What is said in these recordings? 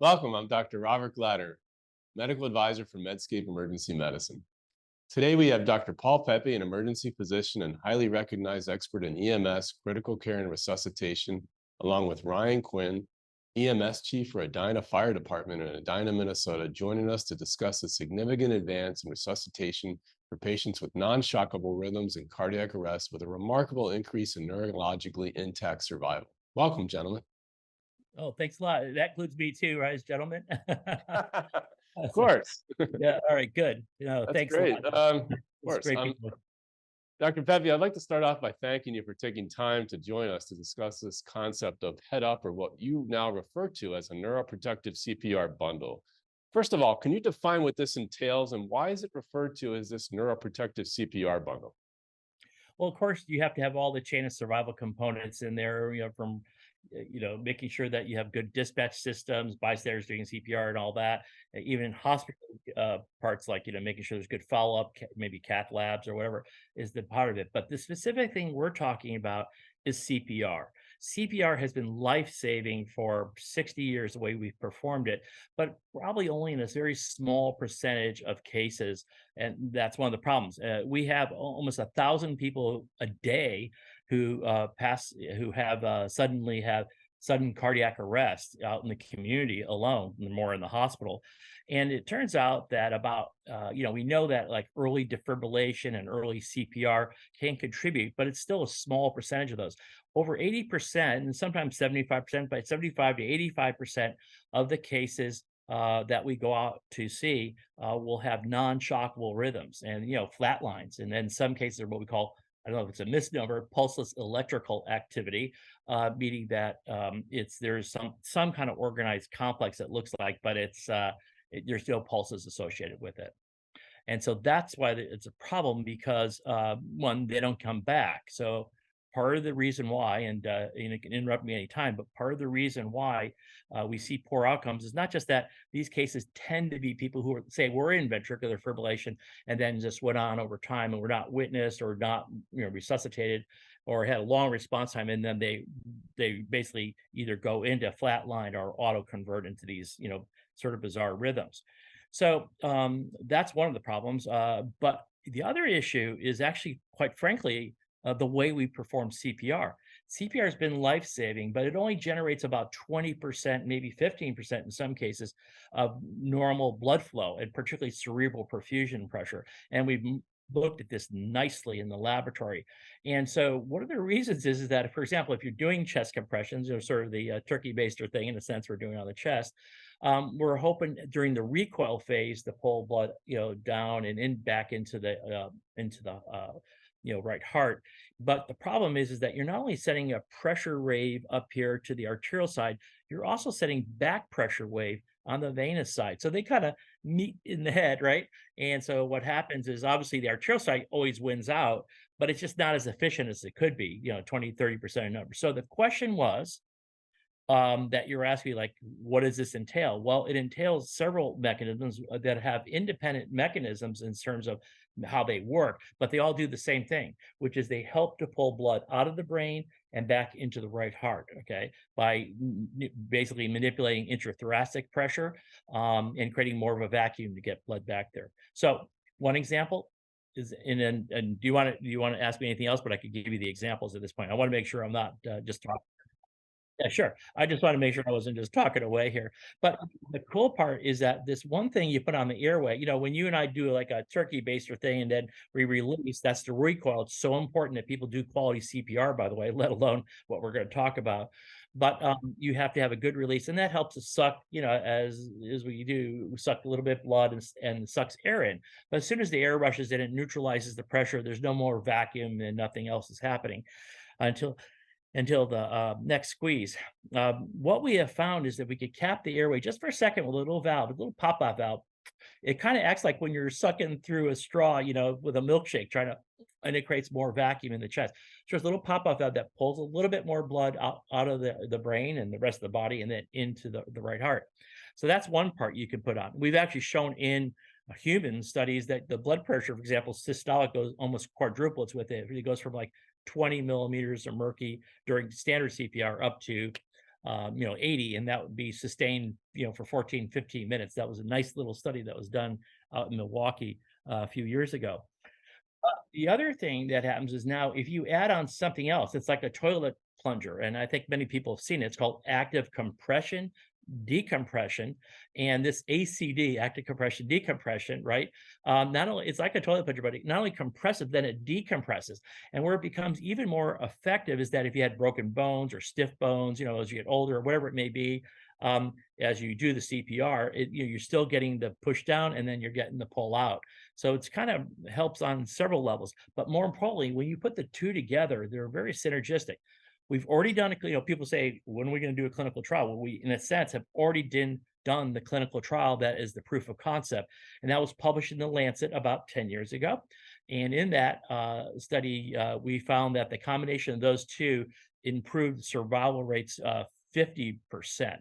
Welcome, I'm Dr. Robert Glatter, Medical Advisor for Medscape Emergency Medicine. Today we have Dr. Paul Pepe, an emergency physician and highly recognized expert in EMS, critical care, and resuscitation, along with Ryan Quinn, EMS Chief for Edina Fire Department in Edina, Minnesota, joining us to discuss a significant advance in resuscitation for patients with non-shockable rhythms and cardiac arrest with a remarkable increase in neurologically intact survival. Welcome, gentlemen. Oh, thanks a lot. That includes me too, right, gentlemen? Of course. Yeah, all right, good. That's Thanks a great. lot. Of It's course. great being with Dr. Pepe, I'd like to start off by thanking you for taking time to join us to discuss this concept of head up, or what you now refer to as a neuroprotective CPR bundle. First of all, can you define what this entails and why is it referred to as this neuroprotective CPR bundle? Well, of course, you have to have all the chain of survival components in there, from making sure that you have good dispatch systems, bystanders doing CPR and all that. Even in hospital parts, like making sure there's good follow-up, maybe cath labs or whatever is the part of it. But the specific thing we're talking about is CPR. CPR has been life-saving for 60 years the way we've performed it, but probably only in a very small percentage of cases, and that's one of the problems. We have almost 1,000 people a day who who suddenly have sudden cardiac arrest out in the community alone, and more in the hospital. And it turns out that we know that like early defibrillation and early CPR can contribute, but it's still a small percentage of those. Over 80%, and sometimes 75%, but 75 to 85% of the cases that we go out to see will have non-shockable rhythms and flat lines, and then some cases are what we call, I don't know if it's a misnomer, pulseless electrical activity, meaning that there's some kind of organized complex that looks like, but there's no pulses associated with it. And so that's why it's a problem, because one, they don't come back. So part of the reason why, and you can interrupt me anytime, but part of the reason why we see poor outcomes is not just that these cases tend to be people who were in ventricular fibrillation and then just went on over time and were not witnessed or not resuscitated or had a long response time, and then they basically either go into flatline or auto convert into these sort of bizarre rhythms. So that's one of the problems. But the other issue is actually, quite frankly, the way we perform CPR. CPR has been life saving, but it only generates about 20%, maybe 15% in some cases, of normal blood flow, and particularly cerebral perfusion pressure. And we've looked at this nicely in the laboratory. And so one of the reasons is that, for example, if you're doing chest compressions, or sort of the turkey baster thing in a sense we're doing on the chest, we're hoping during the recoil phase to pull blood, down and back into the right heart. But the problem is that you're not only setting a pressure wave up here to the arterial side, you're also setting back pressure wave on the venous side. So they kind of meet in the head, right? And so what happens is, obviously the arterial side always wins out, but it's just not as efficient as it could be, 20, 30% of numbers. So the question was, that you're asking, like, what does this entail? Well, it entails several mechanisms that have independent mechanisms in terms of how they work, but they all do the same thing, which is they help to pull blood out of the brain and back into the right heart, okay, by basically manipulating intrathoracic pressure, and creating more of a vacuum to get blood back there. So one example is, and do you want to ask me anything else? But I could give you the examples at this point. I want to make sure I'm not just talking. Yeah, sure. I just wanna make sure I wasn't just talking away here. But the cool part is that this one thing you put on the airway, when you and I do like a turkey baster thing and then we release, that's the recoil. It's so important that people do quality CPR, by the way, let alone what we're gonna talk about. But you have to have a good release, and that helps to suck, as we do, suck a little bit of blood and sucks air in. But as soon as the air rushes in, it neutralizes the pressure. There's no more vacuum and nothing else is happening until the next squeeze. What we have found is that we could cap the airway just for a second with a little valve, a little pop-off valve. It kind of acts like when you're sucking through a straw, with a milkshake, and it creates more vacuum in the chest. So there's a little pop-off valve that pulls a little bit more blood out of the brain and the rest of the body, and then into the right heart. So that's one part you can put on. We've actually shown in human studies that the blood pressure, for example, systolic, goes almost quadruplets with it. It goes from like 20 millimeters of mercury during standard CPR up to 80, and that would be sustained, for 14, 15 minutes. That was a nice little study that was done out in Milwaukee a few years ago. The other thing that happens is now if you add on something else, it's like a toilet plunger, and I think many people have seen it. It's called active compression decompression, and this ACD, active compression decompression, right? Not only it's like a toilet plunger, but it not only compresses, then it decompresses. And where it becomes even more effective is that if you had broken bones or stiff bones, as you get older or whatever it may be, as you do the CPR, you're still getting the push down and then you're getting the pull out. So it's kind of helps on several levels. But more importantly, when you put the two together, they're very synergistic. We've already done people say, when are we going to do a clinical trial? Well, we, in a sense, have already done the clinical trial that is the proof of concept. And that was published in the Lancet about 10 years ago. And in that study, we found that the combination of those two improved survival rates 50%.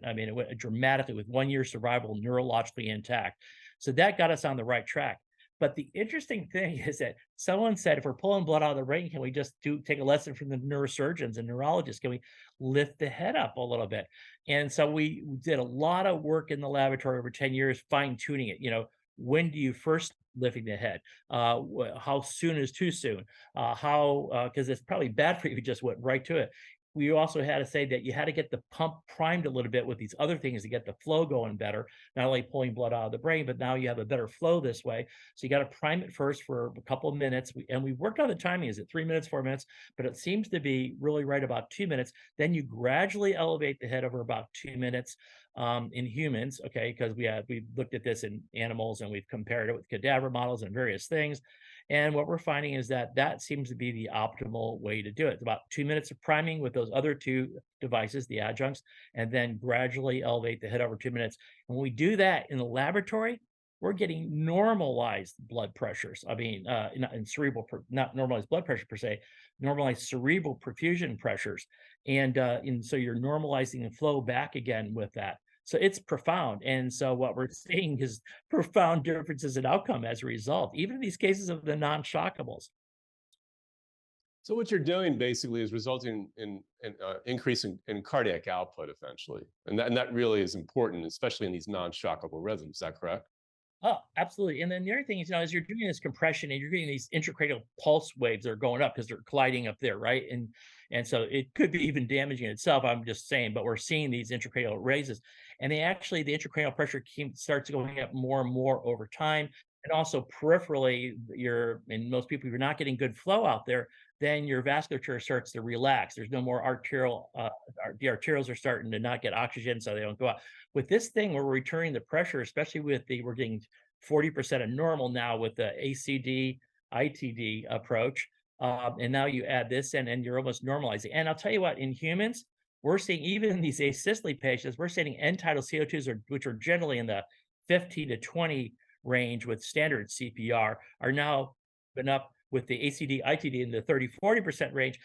I mean, it went dramatically with 1 year survival neurologically intact. So that got us on the right track. But the interesting thing is that someone said, if we're pulling blood out of the brain, can we just take a lesson from the neurosurgeons and neurologists? Can we lift the head up a little bit? And so we did a lot of work in the laboratory over 10 years, fine tuning it. When do you first lifting the head? How soon is too soon? Because it's probably bad for you if you just went right to it. We also had to say that you had to get the pump primed a little bit with these other things to get the flow going better, not only pulling blood out of the brain, but now you have a better flow this way. So you got to prime it first for a couple of minutes. And we worked on the timing. Is it 3 minutes, 4 minutes? But it seems to be really right about 2 minutes. Then you gradually elevate the head over about 2 minutes in humans, okay? Because we've looked at this in animals and we've compared it with cadaver models and various things. And what we're finding is that that seems to be the optimal way to do it. It's about 2 minutes of priming with those other two devices, the adjuncts, and then gradually elevate the head over 2 minutes. And when we do that in the laboratory, we're getting normalized blood pressures. I mean, not in not normalized blood pressure per se, normalized cerebral perfusion pressures. And so you're normalizing the flow back again with that. So it's profound. And so what we're seeing is profound differences in outcome as a result, even in these cases of the non-shockables. So what you're doing basically is resulting in increase in cardiac output, essentially, and that really is important, especially in these non-shockable rhythms. Is that correct? Oh, absolutely. And then the other thing is, as you're doing this compression and you're getting these intracranial pulse waves that are going up because they're colliding up there, right? And so it could be even damaging itself. I'm just saying, but we're seeing these intracranial raises, and the intracranial pressure starts going up more and more over time. And also peripherally, and most people, if you're not getting good flow out there, then your vasculature starts to relax. There's no more the arterioles are starting to not get oxygen, so they don't go out. With this thing, we're returning the pressure, especially we're getting 40% of normal now with the ACD, ITD approach. And now you add this in and you're almost normalizing. And I'll tell you what, in humans, we're seeing even in these asystole patients, we're seeing end tidal CO2s, which are generally in the 15 to 20 range with standard CPR, are now been up with the ACD, ITD in the 30, 40% range.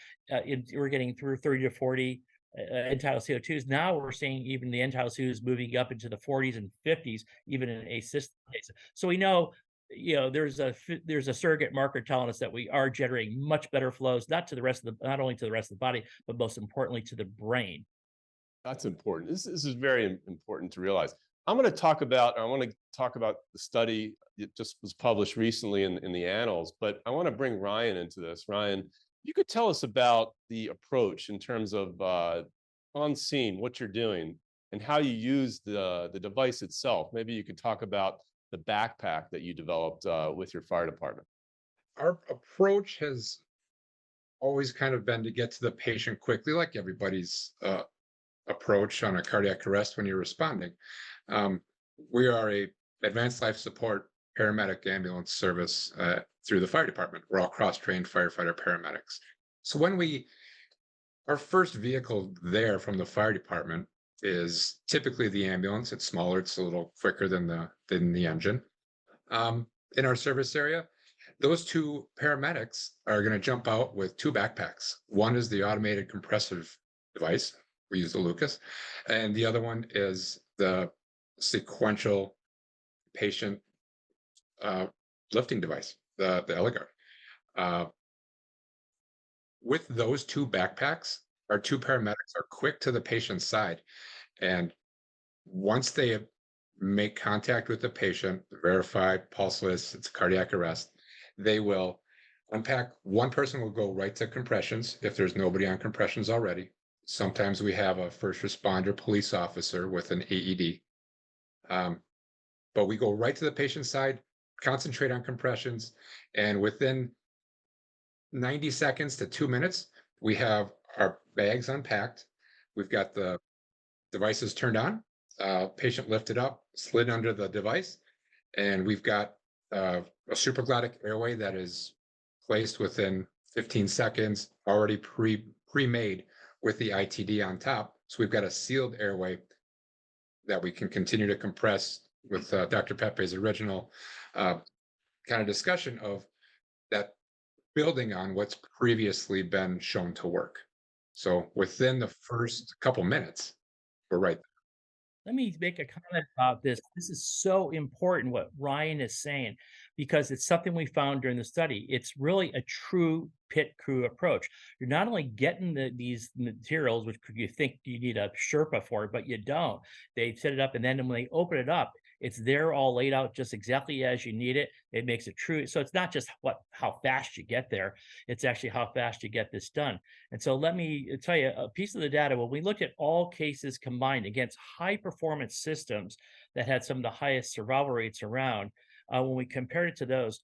We're getting through 30 to 40 end tidal CO2s. Now we're seeing even the end tidal CO2s moving up into the 40s and 50s, even in asystole cases. So we know, there's a surrogate marker telling us that we are generating much better flows, not not only to the rest of the body, but most importantly to the brain. That's important. This is very important to realize. I want to talk about the study that just was published recently in the Annals, but I want to bring Ryan into this. Ryan, you could tell us about the approach in terms of on scene, what you're doing, and how you use the device itself. Maybe you could talk about the backpack that you developed with your fire department. Our approach has always kind of been to get to the patient quickly, like everybody's approach on a cardiac arrest when you're responding. We are a advanced life support paramedic ambulance service through the fire department. We're all cross-trained firefighter paramedics. So our first vehicle there from the fire department is typically the ambulance. It's smaller, it's a little quicker than the engine. In our service area, those two paramedics are going to jump out with two backpacks. One is the automated compressive device. We use the Lucas, and the other one is the sequential patient lifting device, the Eligard. With those two backpacks, our two paramedics are quick to the patient's side. And once they make contact with the patient, verify pulseless, it's cardiac arrest, they will unpack. One person will go right to compressions if there's nobody on compressions already. Sometimes we have a first responder police officer with an AED. But we go right to the patient's side, concentrate on compressions, and within 90 seconds to 2 minutes, we have our bags unpacked. We've got the devices turned on, patient lifted up, slid under the device, and we've got a supraglottic airway that is placed within 15 seconds, already pre-made with the ITD on top. So we've got a sealed airway that we can continue to compress with Dr. Pepe's original kind of discussion of that, building on what's previously been shown to work. So within the first couple minutes, we're right. Let me make a comment about this. This is so important what Ryan is saying, because it's something we found during the study. It's really a true pit crew approach. You're not only getting these materials, which you think you need a Sherpa for, but you don't. They set it up, and then when they open it up, it's there all laid out just exactly as you need it. It makes it true. So it's not just how fast you get there, it's actually how fast you get this done. And so let me tell you a piece of the data. When we looked at all cases combined against high performance systems that had some of the highest survival rates around, when we compared it to those,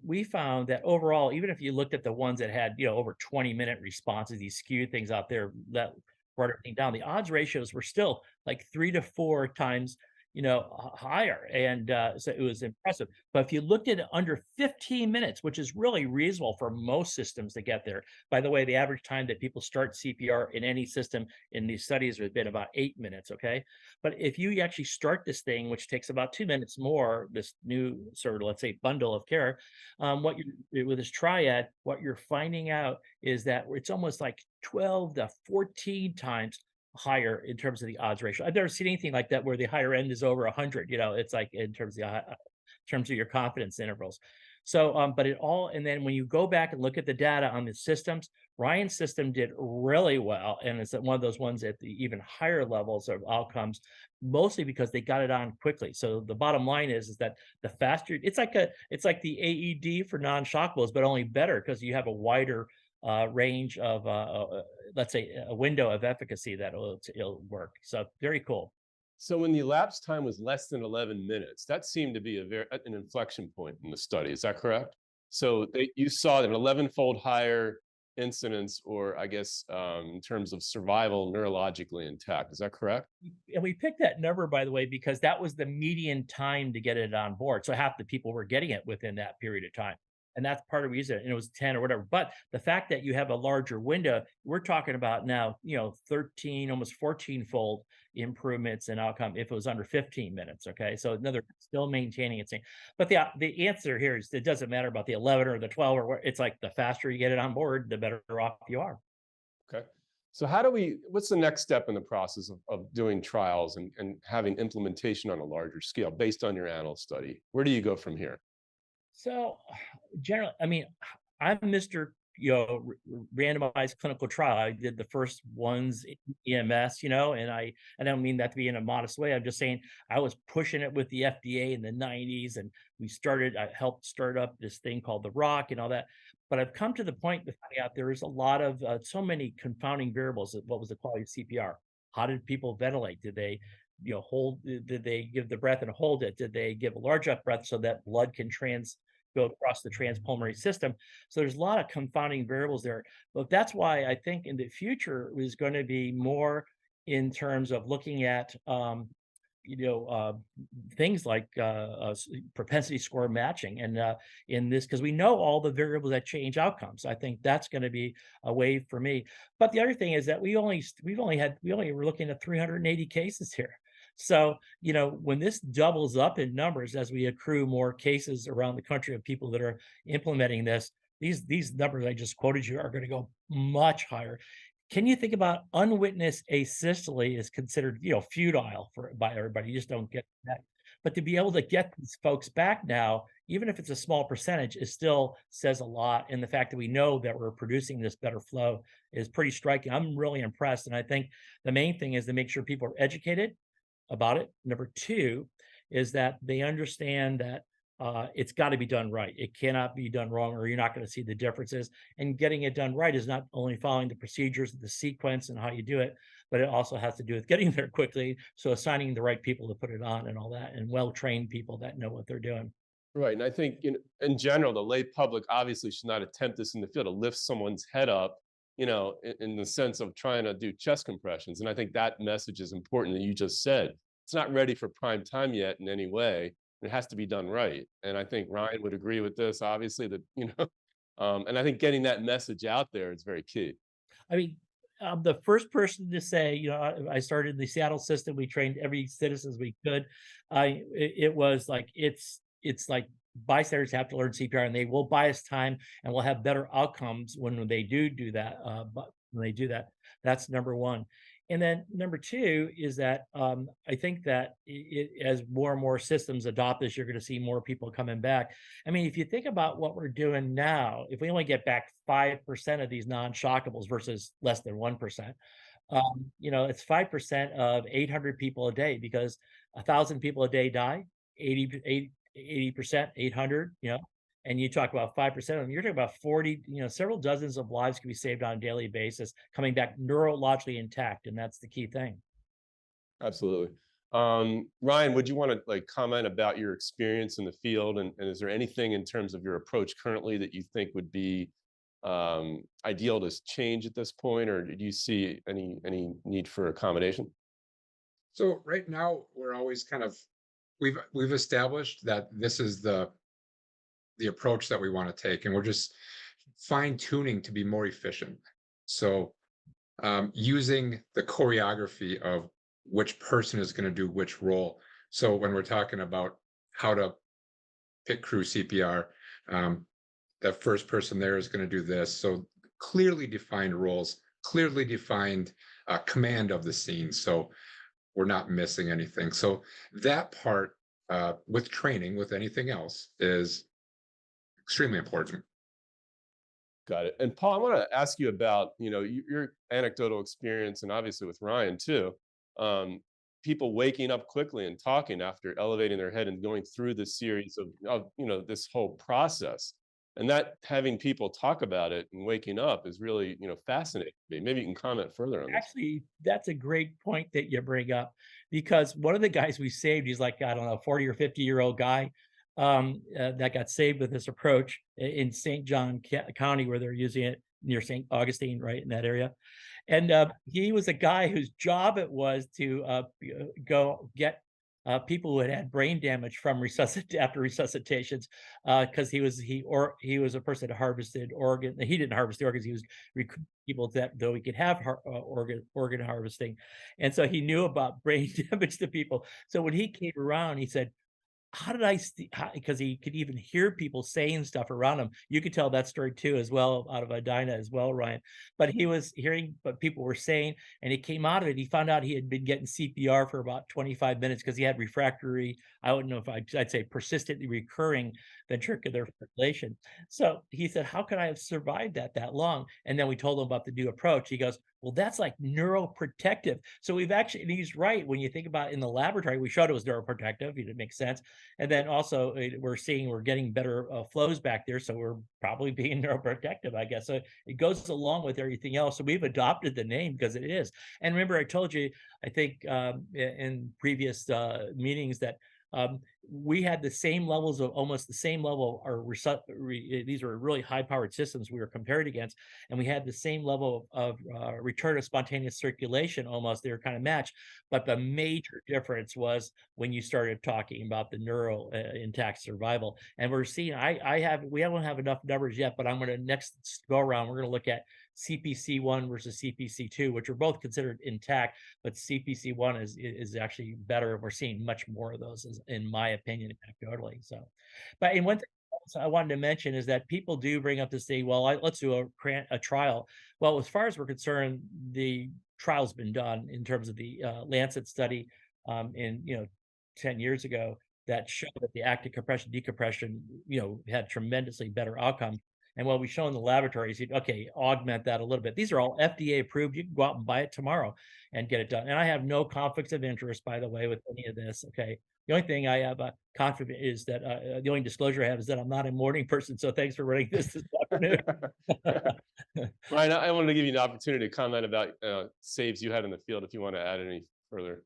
we found that overall, even if you looked at the ones that had, over 20-minute responses, these skewed things out there that brought everything down, the odds ratios were still like 3 to 4 times higher. And so it was impressive. But if you looked at it under 15 minutes, which is really reasonable for most systems to get there. By the way, the average time that people start CPR in any system in these studies has been about 8 minutes. Okay. But if you actually start this thing, which takes about 2 minutes more, this new sort of, let's say, bundle of care, with this triad, what you're finding out is that it's almost like 12 to 14 times higher in terms of the odds ratio. I've never seen anything like that where the higher end is over 100. It's like in terms of your confidence intervals. So, but it all, and then when you go back and look at the data on the systems, Ryan's system did really well, and it's one of those ones at the even higher levels of outcomes, mostly because they got it on quickly. So the bottom line is that the faster, it's like the AED for non-shockables, but only better because you have a wider range of let's say a window of efficacy that it'll work. So very cool. So when the elapsed time was less than 11 minutes, that seemed to be an inflection point in the study. Is that correct? So you saw an 11-fold higher incidence, or I guess in terms of survival, neurologically intact. Is that correct? And we picked that number, by the way, because that was the median time to get it on board. So half the people were getting it within that period of time. And that's part of the reason, and it was 10 or whatever. But the fact that you have a larger window, we're talking about now, 13, almost 14-fold improvements in outcome if it was under 15 minutes. Okay. So another, still maintaining its thing. But the answer here is it doesn't matter about the 11 or the 12 or what, it's like the faster you get it on board, the better off you are. Okay. So what's the next step in the process of doing trials and having implementation on a larger scale based on your animal study? Where do you go from here? So generally, I mean, I'm Mr. Randomized clinical trial. I did the first ones in EMS, and I don't mean that to be in a modest way. I'm just saying I was pushing it with the FDA in the 90s, and I helped start up this thing called the Rock and all that. But I've come to the point to find out there is a lot of so many confounding variables. What was the quality of CPR? How did people ventilate? Did they did they give the breath and hold it? Did they give a large enough breath so that blood can go across the transpulmonary system? So there's a lot of confounding variables there. But that's why I think in the future is going to be more in terms of looking at things like propensity score matching, and in this, because we know all the variables that change outcomes. I think that's going to be a way for me. But the other thing is that we only were looking at 380 cases here. So, when this doubles up in numbers as we accrue more cases around the country of people that are implementing this, these numbers I just quoted you are going to go much higher. Can you think about unwitnessed asystole is considered, futile by everybody. You just don't get that. But to be able to get these folks back now, even if it's a small percentage, it still says a lot. And the fact that we know that we're producing this better flow is pretty striking. I'm really impressed. And I think the main thing is to make sure people are educated about it. Number two is that they understand that it's got to be done right. It cannot be done wrong, or you're not going to see the differences. And getting it done right is not only following the procedures, the sequence, and how you do it, but it also has to do with getting there quickly. So assigning the right people to put it on and all that, and well-trained people that know what they're doing. Right. And I think in general, the lay public obviously should not attempt this in the field to lift someone's head up, in the sense of trying to do chest compressions. And I think that message is important that you just said. It's not ready for prime time yet in any way. It has to be done right. And I think Ryan would agree with this, obviously, that, and I think getting that message out there is very key. I mean, I'm the first person to say, I started the Seattle system. We trained every citizens we could. It was like it's like bystanders have to learn CPR, and they will buy us time, and we'll have better outcomes when they do that. But when they do that, that's number one. And then number two is that I think that as more and more systems adopt this, you're going to see more people coming back. I mean, if you think about what we're doing now, if we only get back 5% of these non-shockables versus less than 1%, it's 5% of 800 people a day, because 1,000 people a day die, 80%, 800, and you talk about 5% of them, you're talking about 40, several dozens of lives can be saved on a daily basis, coming back neurologically intact. And that's the key thing. Absolutely. Ryan, would you want to comment about your experience in the field, and is there anything in terms of your approach currently that you think would be ideal to change at this point, or do you see any need for accommodation? So right now we're always kind of we've established that this is the approach that we want to take, and we're just fine tuning to be more efficient. So using the choreography of which person is going to do which role. So when we're talking about how to pick crew CPR, that first person there is going to do this. So clearly defined roles, clearly defined command of the scene. So we're not missing anything. So that part with training, with anything else, is extremely important. Got it. And Paul, I want to ask you about, your anecdotal experience, and obviously with Ryan too. People waking up quickly and talking after elevating their head and going through this series of this whole process. And that having people talk about it and waking up is really, fascinating to me. Maybe you can comment further on this. Actually, that's a great point that you bring up, because one of the guys we saved, he's like, I don't know, 40 or 50-year-old guy that got saved with this approach in St. John County, where they're using it near St. Augustine, right in that area. And he was a guy whose job it was to go get people who had brain damage from after resuscitations, because he was a person that harvested organ. He didn't harvest the organs. He was recruiting people that though he could have organ harvesting, and so he knew about brain damage to people. So when he came around, he said, how did I see, because he could even hear people saying stuff around him. You could tell that story too, as well, out of Edina as well, Ryan. But he was hearing what people were saying, and he came out of it. He found out he had been getting CPR for about 25 minutes because he had refractory, I wouldn't know if I'd say persistently recurring ventricular fibrillation. So he said, how could I have survived that long? And then we told him about the new approach. He goes, well, that's like neuroprotective. So we've actually, and he's right. When you think about it, in the laboratory, we showed it was neuroprotective. It makes sense. And then also we're getting better flows back there. So we're probably being neuroprotective, I guess. So it goes along with everything else. So we've adopted the name because it is. And remember, I told you, I think in previous meetings that we had the same levels of almost the same level of these were really high powered systems we were compared against, and we had the same level of return of spontaneous circulation. Almost they were kind of matched, but the major difference was when you started talking about the neural intact survival. And we're seeing, we don't have enough numbers yet, but I'm going to next go around, we're going to look at CPC1 versus CPC2, which are both considered intact, but CPC1 is actually better. We're seeing much more of those, in my opinion, anecdotally. So, but in one thing else I wanted to mention is that people do bring up this thing, well, let's do a trial. Well, as far as we're concerned, the trial's been done in terms of the Lancet study in 10 years ago that showed that the active compression decompression had tremendously better outcomes. And what we show in the laboratories, okay, augment that a little bit. These are all FDA approved. You can go out and buy it tomorrow and get it done. And I have no conflicts of interest, by the way, with any of this. Okay. The only thing I have a confident is that the only disclosure I have is that I'm not a morning person. So thanks for running this afternoon. Ryan, I wanted to give you an opportunity to comment about saves you had in the field if you want to add any further.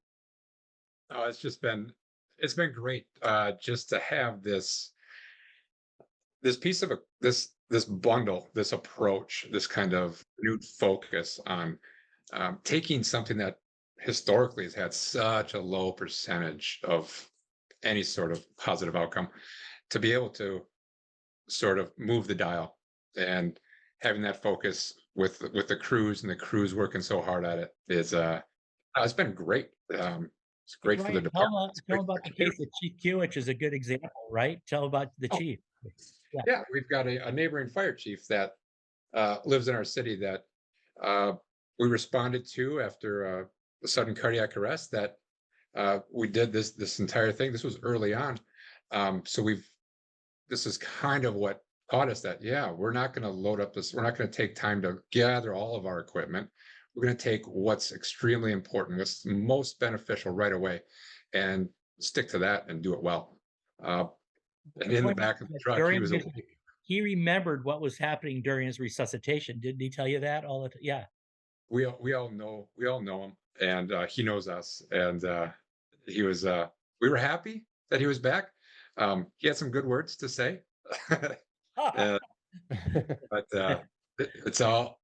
Oh, it's been great just to have this piece of this bundle, this approach, this kind of renewed focus on taking something that historically has had such a low percentage of any sort of positive outcome, to be able to sort of move the dial, and having that focus with the crews, and the crews working so hard at it is it's been great. It's great for the Ryan, department. It's tell great them for about the the case community. of Chief Q, which is a good example, right? Tell about the Oh, chief. Yeah. yeah, we've got a neighboring fire chief that lives in our city that we responded to after a sudden cardiac arrest. That we did this entire thing. This was early on, so this is kind of what taught us that, yeah, we're not going to load up this. We're not going to take time to gather all of our equipment. We're going to take what's extremely important, what's most beneficial right away, and stick to that and do it well. And The in the point back of the is, truck, he was awake. he remembered what was happening during his resuscitation. Didn't he tell you that all the time? Yeah. We all know him, and he knows us. And he was. We were happy that he was back. He had some good words to say, uh, but it's all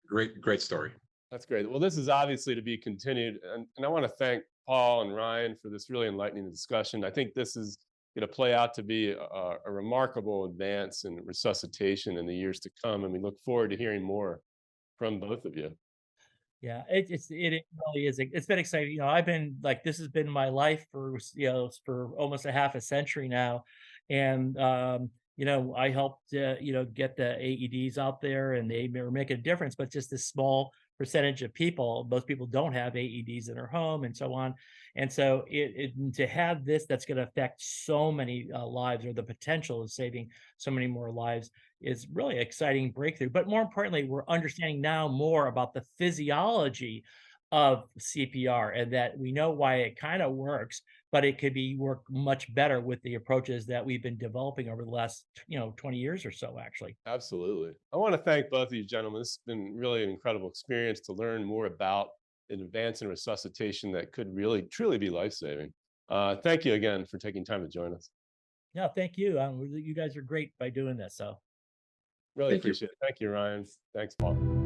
great story. That's great. Well, this is obviously to be continued. And I want to thank Paul and Ryan for this really enlightening discussion. I think this is going to play out to be a remarkable advance in resuscitation in the years to come. And we look forward to hearing more from both of you. Yeah, it really is. It's been exciting. I've been like, this has been my life for for almost a half a century now, and I helped get the AEDs out there, and they were making a difference. But just a small percentage of people, most people don't have AEDs in their home, and so on. And so to have this that's going to affect so many lives, or the potential of saving so many more lives, is really exciting breakthrough. But more importantly, we're understanding now more about the physiology of CPR, and that we know why it kind of works, but it could be work much better with the approaches that we've been developing over the last 20 years or so, actually. Absolutely. I want to thank both of you gentlemen. This has been really an incredible experience to learn more about an advance in resuscitation that could really, truly be life-saving. Thank you again for taking time to join us. Yeah, thank you. You guys are great by doing this. So Really Thank you. appreciate it. Thank you, Ryan. Thanks, Paul.